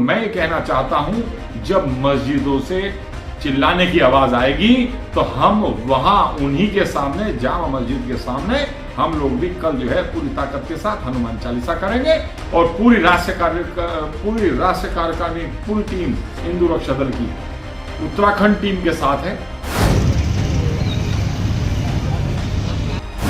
मैं ये कहना चाहता हूं, जब मस्जिदों से चिल्लाने की आवाज आएगी तो हम वहां उन्हीं के सामने, जामा मस्जिद के सामने हम लोग भी कल जो है पूरी ताकत के साथ हनुमान चालीसा करेंगे और पूरी राष्ट्रीय कार्यकारिणी पूरी टीम हिंदू रक्षा दल की उत्तराखंड टीम के साथ है।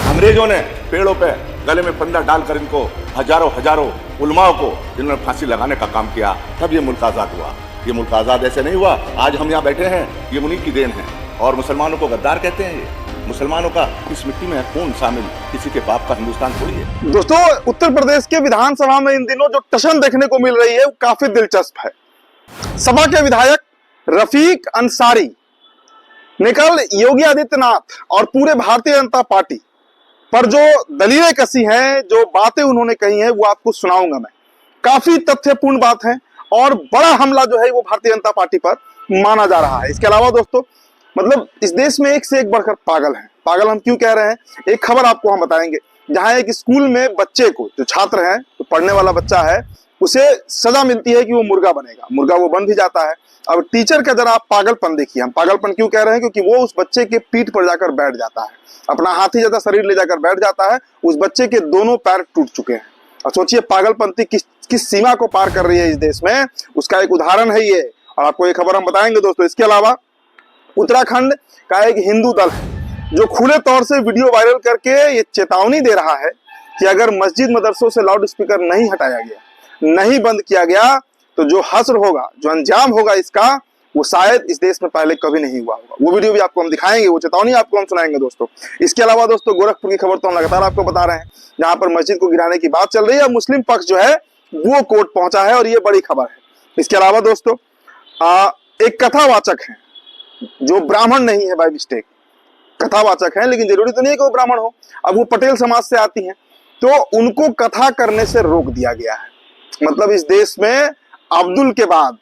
अंग्रेजों ने पेड़ों पे गले में फंदा डालकर इनको हजारों उलमाओं को जिन्होंने फांसी लगाने का काम किया, तब ये मुल्क आजाद हुआ। ये मुल्क आजाद ऐसे नहीं हुआ। आज हम यहाँ बैठे हैं, ये उन्हीं की देन है। और मुसलमानों को गद्दार कहते हैं। ये मुसलमानों का इस मिट्टी में खून शामिल, किसी के बाप का हिंदुस्तान थोड़ी है। दोस्तों, उत्तर प्रदेश के विधानसभा में इन दिनों जो टशन देखने को मिल रही है वो काफी दिलचस्प है। सपा के विधायक रफीक अंसारी ने कल योगी आदित्यनाथ और पूरे भारतीय जनता पार्टी पर जो दलीलें कसी हैं, जो बातें उन्होंने कही हैं, वो आपको सुनाऊंगा मैं। काफी तथ्यपूर्ण बात है और बड़ा हमला जो है वो भारतीय जनता पार्टी पर माना जा रहा है। इसके अलावा दोस्तों, मतलब इस देश में एक से एक बढ़कर पागल हैं। पागल हम क्यों कह रहे हैं, एक खबर आपको हम बताएंगे, जहां एक स्कूल में बच्चे को, जो छात्र है, जो पढ़ने वाला बच्चा है, उसे सजा मिलती है कि वो मुर्गा बनेगा। मुर्गा वो बन भी जाता है। अब टीचर का जरा आप पागलपन देखिए। हम पागलपन क्यों कह रहे हैं, क्योंकि वो उस बच्चे के पीठ पर जाकर बैठ जाता है, अपना हाथी जैसा शरीर ले जाकर बैठ जाता है। उस बच्चे के दोनों पैर टूट चुके हैं। और सोचिए पागलपंती किस सीमा को पार कर रही है इस देश में, उसका एक उदाहरण है ये। और आपको ये खबर हम बताएंगे दोस्तों। इसके अलावा उत्तराखंड का एक हिंदू दल है जो खुले तौर से वीडियो वायरल करके ये चेतावनी दे रहा है कि अगर मस्जिद मदरसों से लाउड स्पीकर नहीं हटाया गया, नहीं बंद किया गया, तो जो हश्र होगा, जो अंजाम होगा इसका, वो शायद इस देश में पहले कभी नहीं हुआ होगा। वो वीडियो भी आपको हम दिखाएंगे, वो चेतावनी आपको हम सुनाएंगे दोस्तों। इसके अलावा दोस्तों, गोरखपुर की खबर तो हम लगातार आपको बता रहे हैं, जहां पर मस्जिद को गिराने की बात चल रही है। मुस्लिम पक्ष जो है वो कोर्ट पहुंचा है और ये बड़ी खबर है। इसके अलावा दोस्तों, एक कथावाचक है जो ब्राह्मण नहीं है, बाय मिस्टेक कथावाचक है, लेकिन जरूरी तो नहीं है कि वो ब्राह्मण हो। अब वो पटेल समाज से आती हैं, तो उनको कथा करने से रोक दिया गया है। मतलब इस देश में अब्दुल के बाद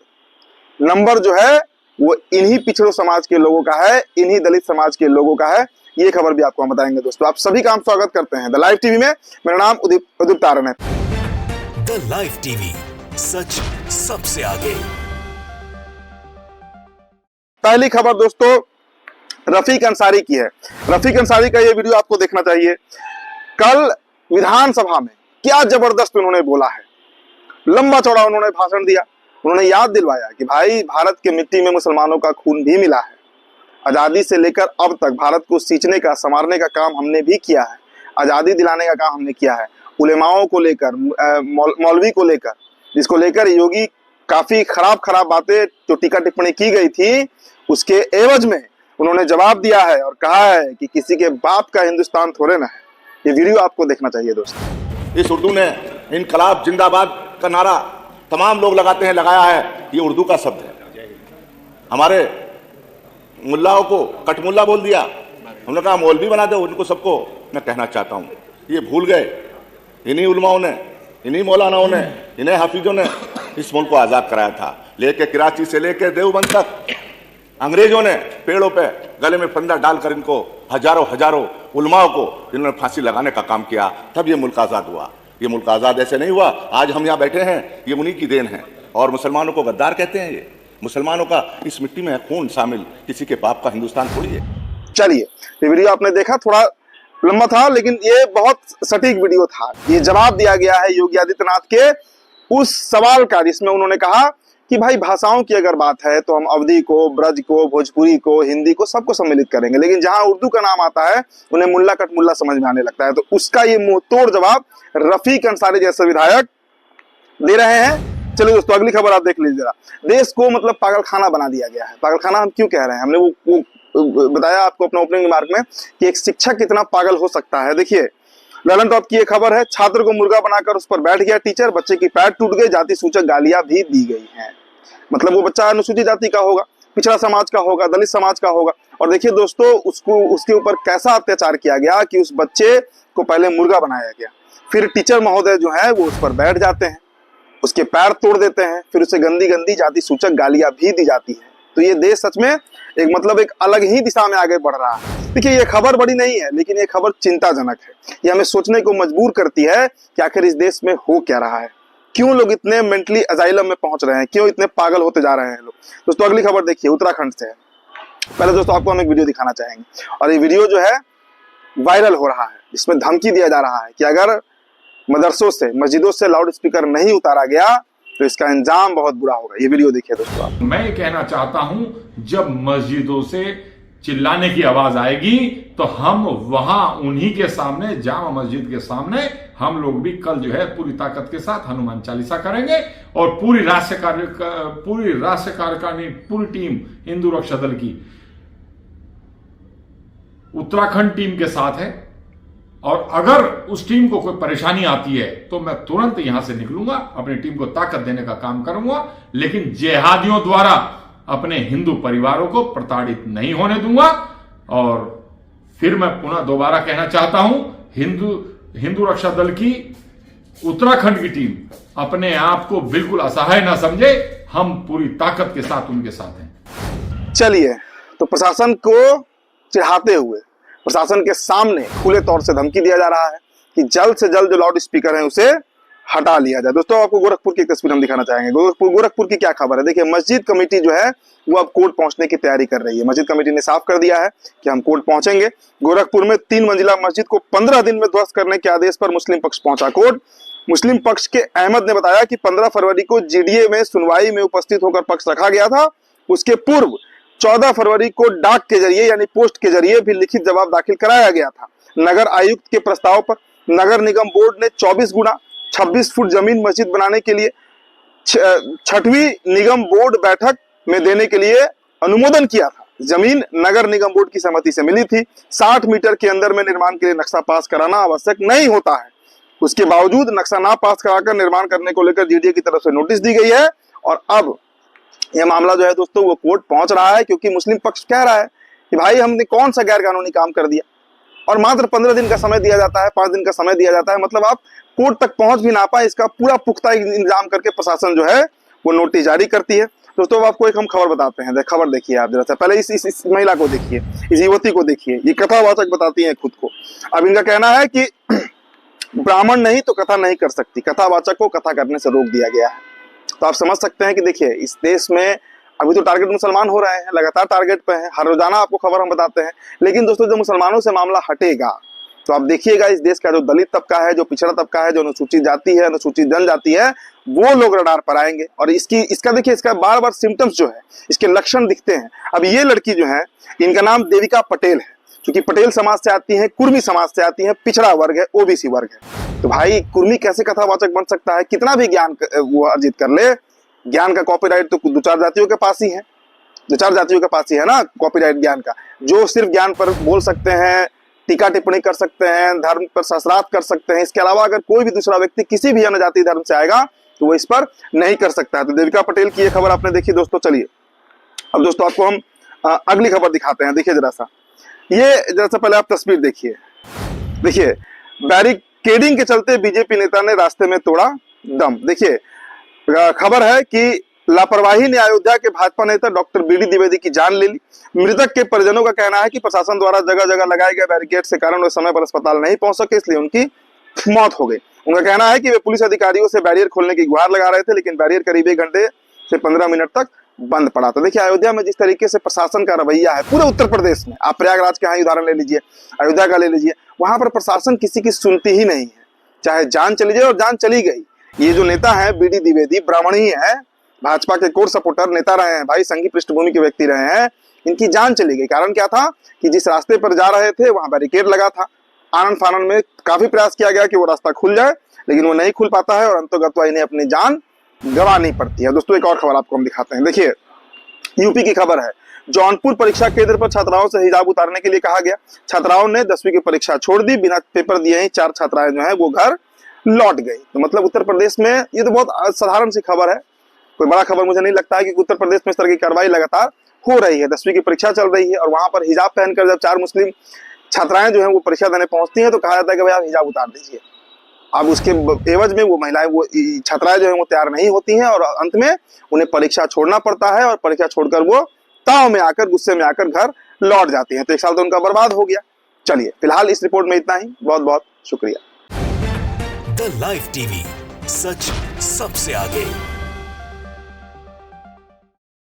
नंबर जो है वो इन्हीं पिछड़ों समाज के लोगों का है, इन्हीं दलित समाज के लोगों का है। ये खबर भी आपको हम बताएंगे दोस्तों। आप सभी का हम स्वागत करते हैं द लाइव टीवी में। मेरा नाम उदित तारन है। द लाइव टीवी, सच सबसे आगे। पहली खबर दोस्तों रफीक अंसारी की है। रफीक अंसारी का ये वीडियो आपको देखना चाहिए। कल विधानसभा में क्या जबरदस्त उन्होंने बोला है। लंबा चौड़ा उन्होंने भाषण दिया। उन्होंने याद दिलवाया कि भाई, भारत के मिट्टी में मुसलमानों का खून भी मिला है। आजादी से लेकर अब तक भारत को सींचने का, संवारने का काम हमने भी किया है। आजादी दिलाने का काम हमने किया है। उलेमाओं को लेकर, मौलवी को लेकर, जिसको लेकर योगी काफी खराब बातें जो टीका टिप्पणी की गई थी, उसके एवज में उन्होंने जवाब दिया है और कहा है कि किसी के बाप का हिंदुस्तान थोड़े ना है। ये वीडियो आपको देखना चाहिए दोस्तों। इस उर्दू ने इनकलाब जिंदाबाद का नारा तमाम लोग लगाते हैं, लगाया है। ये उर्दू का शब्द है। हमारे मुल्लाओं को कटमुल्ला बोल दिया। हमने कहा मौलवी बना दो उनको सबको। मैं कहना चाहता हूँ, ये भूल गए इन्हीं उलमाओं ने, इन्हीं मौलानाओं ने, इन्हीं हाफिजों ने इस मुल्क को आज़ाद कराया था। लेके कराची से लेके देवबंद तक अंग्रेजों ने पेड़ों पे गले में फंदा डालकर इनको हजारों उलमाओं को जिन्होंने फांसी लगाने का काम किया, तब ये मुल्क आज़ाद हुआ। ये मुल्क आज़ाद ऐसे नहीं हुआ। आज हम यहाँ बैठे हैं, ये उन्हीं की देन है। और मुसलमानों को गद्दार कहते हैं। ये मुसलमानों का इस मिट्टी में खून शामिल, किसी के बाप का हिंदुस्तान थोड़ी है। चलिए, ये वीडियो आपने देखा, थोड़ा लंबा था लेकिन ये बहुत सटीक वीडियो था। ये जवाब दिया गया है योगी आदित्यनाथ के उस सवाल का, जिसमें उन्होंने कहा कि भाई, भाषाओं की अगर बात है तो हम अवधी को, ब्रज को, भोजपुरी को, हिंदी को, सबको सम्मिलित करेंगे, लेकिन जहां उर्दू का नाम आता है उन्हें मुल्ला कटमुल्ला समझ में आने लगता है। तो उसका ये मुंहतोड़ जवाब रफीक अंसारी जैसे विधायक दे रहे हैं। चलिए दोस्तों, अगली खबर आप देख लीजिए जरा। देश को मतलब पागलखाना बना दिया गया है। पागलखाना हम क्यों कह रहे हैं, हमने वो बताया आपको अपने ओपनिंग रिमार्क में कि एक शिक्षक कितना पागल हो सकता है। देखिए, ललन टॉप की ये खबर है। छात्र को मुर्गा बनाकर उस पर बैठ गया टीचर, बच्चे की पैर टूट गई, जाति सूचक गालियां भी दी गई हैं। मतलब वो बच्चा अनुसूचित जाति का होगा, पिछड़ा समाज का होगा, दलित समाज का होगा। और देखिए दोस्तों, उसके ऊपर कैसा अत्याचार किया गया कि उस बच्चे को पहले मुर्गा बनाया गया, फिर टीचर महोदय जो है वो उस पर बैठ जाते हैं, उसके पैर तोड़ देते हैं, फिर उसे गंदी जाति सूचक गालियां भी दी जाती है। तो ये देश सच में एक अलग ही दिशा में आगे बढ़ रहा है। देखिए, ये खबर बड़ी नहीं है, लेकिन ये खबर चिंताजनक है। ये हमें सोचने को मजबूर करती है कि आखिर इस देश में हो क्या रहा है, क्यों लोग इतने मेंटली अजाइलम में पहुंच रहे हैं, क्यों इतने पागल होते जा रहे हैं लोग। दोस्तों अगली खबर देखिए, उत्तराखंड से है। पहले दोस्तों आपको हम एक वीडियो दिखाना चाहेंगे, और ये वीडियो जो है वायरल हो रहा है। इसमें धमकी दिया जा रहा है कि अगर मदरसों से, मस्जिदों से लाउड स्पीकर नहीं उतारा गया तो इसका अंजाम बहुत बुरा होगा। ये वीडियो देखिए दोस्तों आप। मैं ये कहना चाहता हूं, जब मस्जिदों से चिल्लाने की आवाज आएगी तो हम वहां उन्हीं के सामने, जामा मस्जिद के सामने, हम लोग भी कल जो है पूरी ताकत के साथ हनुमान चालीसा करेंगे। और पूरी राष्ट्रीय कार्यकारिणी, पूरी टीम हिंदू रक्षा दल की उत्तराखंड टीम के साथ है। और अगर उस टीम को कोई परेशानी आती है तो मैं तुरंत यहां से निकलूंगा, अपनी टीम को ताकत देने का काम करूंगा, लेकिन जिहादियों द्वारा अपने हिंदू परिवारों को प्रताड़ित नहीं होने दूंगा। और फिर मैं पुनः दोबारा कहना चाहता हूं, हिंदू रक्षा दल की उत्तराखंड की टीम अपने आप को बिल्कुल असहाय ना समझे, हम पूरी ताकत के साथ उनके साथ हैं। चलिए, तो प्रशासन को चिढ़ाते हुए प्रशासन के सामने खुले तौर से धमकी दिया जा रहा है कि जल्द से जल्द जो लाउड स्पीकर है उसे हटा लिया जाए। दोस्तों आपको गोरखपुर की एक तस्वीर हम दिखाना चाहेंगे। गोरखपुर की क्या खबर है, देखिए मस्जिद कमेटी जो है वो अब कोर्ट पहुंचने की तैयारी कर रही है। मस्जिद कमेटी ने साफ कर दिया है कि हम कोर्ट पहुंचेंगे। गोरखपुर में 3 मंजिला मस्जिद को 15 दिन में ध्वस्त करने के आदेश पर मुस्लिम पक्ष पहुंचा कोर्ट। मुस्लिम पक्ष के अहमद ने बताया कि 15 फरवरी को जीडीए में सुनवाई में उपस्थित होकर पक्ष रखा गया था। उसके पूर्व 14 फरवरी को डाक के जरिए यानी पोस्ट के जरिए भी लिखित जवाब दाखिल कराया गया था। नगर आयुक्त के प्रस्ताव पर नगर निगम बोर्ड ने 24 गुना 26 फुट जमीन मस्जिद बनाने के लिए 6वीं निगम बोर्ड बैठक में देने के लिए अनुमोदन किया था। जमीन नगर निगम बोर्ड की सहमति से मिली थी। 60 मीटर के अंदर में निर्माण के लिए नक्शा पास कराना आवश्यक नहीं होता है। उसके बावजूद नक्शा ना पास कराकर निर्माण करने को लेकर जीडीए की तरफ से नोटिस दी गई है। और अब यह मामला जो है दोस्तों वो कोर्ट पहुंच रहा है, क्योंकि मुस्लिम पक्ष कह रहा है कि भाई हमने कौन सा गैर कानूनी काम कर दिया, और मात्र 15 दिन का समय दिया जाता है, 5 दिन का समय दिया जाता है। मतलब आप कोर्ट तक पहुंच भी ना पाए, इसका पूरा पुख्ता इंतजाम करके प्रशासन जो है वो नोटिस जारी करती है। दोस्तों अब आपको एक हम खबर बताते हैं। खबर देखिए आप जरा सा, पहले इस महिला को देखिए, इस युवती को देखिए। ये कथावाचक बताती है खुद को। अब इनका कहना है कि ब्राह्मण नहीं तो कथा नहीं कर सकती, कथावाचक को कथा करने से रोक दिया गया है। तो आप समझ सकते हैं कि देखिए इस देश में अभी तो टारगेट मुसलमान हो रहे हैं, लगातार टारगेट पे हैं, हर रोजाना आपको खबर हम बताते हैं। लेकिन दोस्तों जब मुसलमानों से मामला हटेगा तो आप देखिएगा इस देश का जो दलित तबका है, जो पिछड़ा तबका है, जो अनुसूचित जाति है, अनुसूचित जनजाति है, वो लोग रडार पर आएंगे। और इसका देखिए, इसका बार बार सिम्टम्स जो है, इसके लक्षण दिखते हैं। अब ये लड़की जो है, इनका नाम देविका पटेल है, क्योंकि पटेल समाज से आती है, कुर्मी समाज से आती है, पिछड़ा वर्ग है, ओबीसी वर्ग है। तो भाई कुर्मी कैसे कथावाचक बन सकता है? कितना भी ज्ञान वो अर्जित कर ले, ज्ञान का कॉपीराइट तो 2-4 जातियों के पास ही है, 2-4 जातियों के पास ही है ना कॉपीराइट ज्ञान का, जो सिर्फ ज्ञान पर बोल सकते हैं, टीका टिप्पणी कर सकते हैं, धर्म पर शास्त्रार्थ कर सकते हैं। इसके अलावा अगर कोई भी दूसरा व्यक्ति किसी भी अन्य जाति धर्म से आएगा तो वो इस पर नहीं कर सकता है। तो देविका पटेल की ये खबर आपने देखी दोस्तों। चलिए अब दोस्तों आपको हम अगली खबर दिखाते हैं। देखिए जरा सा, ये जरा सा पहले आप तस्वीर देखिए। देखिए बैरिकेडिंग के चलते बीजेपी नेता ने रास्ते में तोड़ा दम। देखिए खबर है कि लापरवाही ने अयोध्या के भाजपा नेता डॉक्टर बीडी द्विवेदी की जान ले ली। मृतक के परिजनों का कहना है कि प्रशासन द्वारा जगह जगह लगाए गए बैरिकेड से कारण वे समय पर अस्पताल नहीं पहुंच सके, इसलिए उनकी मौत हो गई। उनका कहना है कि वे पुलिस अधिकारियों से बैरियर खोलने की गुहार लगा रहे थे, लेकिन बैरियर करीब 1 घंटे से 15 मिनट तक बंद पड़ा था। देखिए अयोध्या में जिस तरीके से प्रशासन का रवैया है पूरे उत्तर प्रदेश में, आप प्रयागराज के यहाँ उदाहरण ले लीजिए, अयोध्या का ले लीजिए, वहां पर प्रशासन किसी की सुनती ही नहीं है, चाहे जान चली जाए, और जान चली गई। ये जो नेता है बीडी द्विवेदी ब्राह्मण ही है, भाजपा के कोर सपोर्टर नेता रहे हैं, भाई संघी पृष्ठभूमि के व्यक्ति रहे हैं, इनकी जान चली गई। कारण क्या था कि जिस रास्ते पर जा रहे थे वहां बैरिकेड लगा था। आनंद फानंद में काफी प्रयास किया गया कि वो रास्ता खुल जाए, लेकिन वो नहीं खुल पाता है और अंतोगत्वा इन्हें अपनी जान गंवानी पड़ती है। दोस्तों एक और खबर आपको हम दिखाते हैं। देखिए यूपी की खबर है, जौनपुर परीक्षा केंद्र पर छात्राओं से हिजाब उतारने के लिए कहा गया। छात्राओं ने 10वीं की परीक्षा छोड़ दी, बिना पेपर दिए ही 4 छात्राएं जो है वो घर लौट गई। तो मतलब उत्तर प्रदेश में ये तो बहुत साधारण सी खबर है, कोई बड़ा खबर मुझे नहीं लगता है कि उत्तर प्रदेश में इस तरह की कार्रवाई लगातार हो रही है। 10वीं की परीक्षा चल रही है और वहां पर हिजाब पहनकर जब 4 मुस्लिम छात्राएं जो है वो परीक्षा देने पहुंचती हैं तो कहा जाता है कि भाई आप हिजाब उतार दीजिए। अब उसके एवज में वो महिलाएं, वो छात्राएं जो है वो तैयार नहीं होती हैं और अंत में उन्हें परीक्षा छोड़ना पड़ता है और परीक्षा छोड़कर वो ताव में आकर, गुस्से में आकर घर लौट जाती हैं। तो 1 साल तो उनका बर्बाद हो गया। चलिए फिलहाल इस रिपोर्ट में इतना ही। बहुत बहुत शुक्रिया। द लाइव टीवी सच सबसे आगे।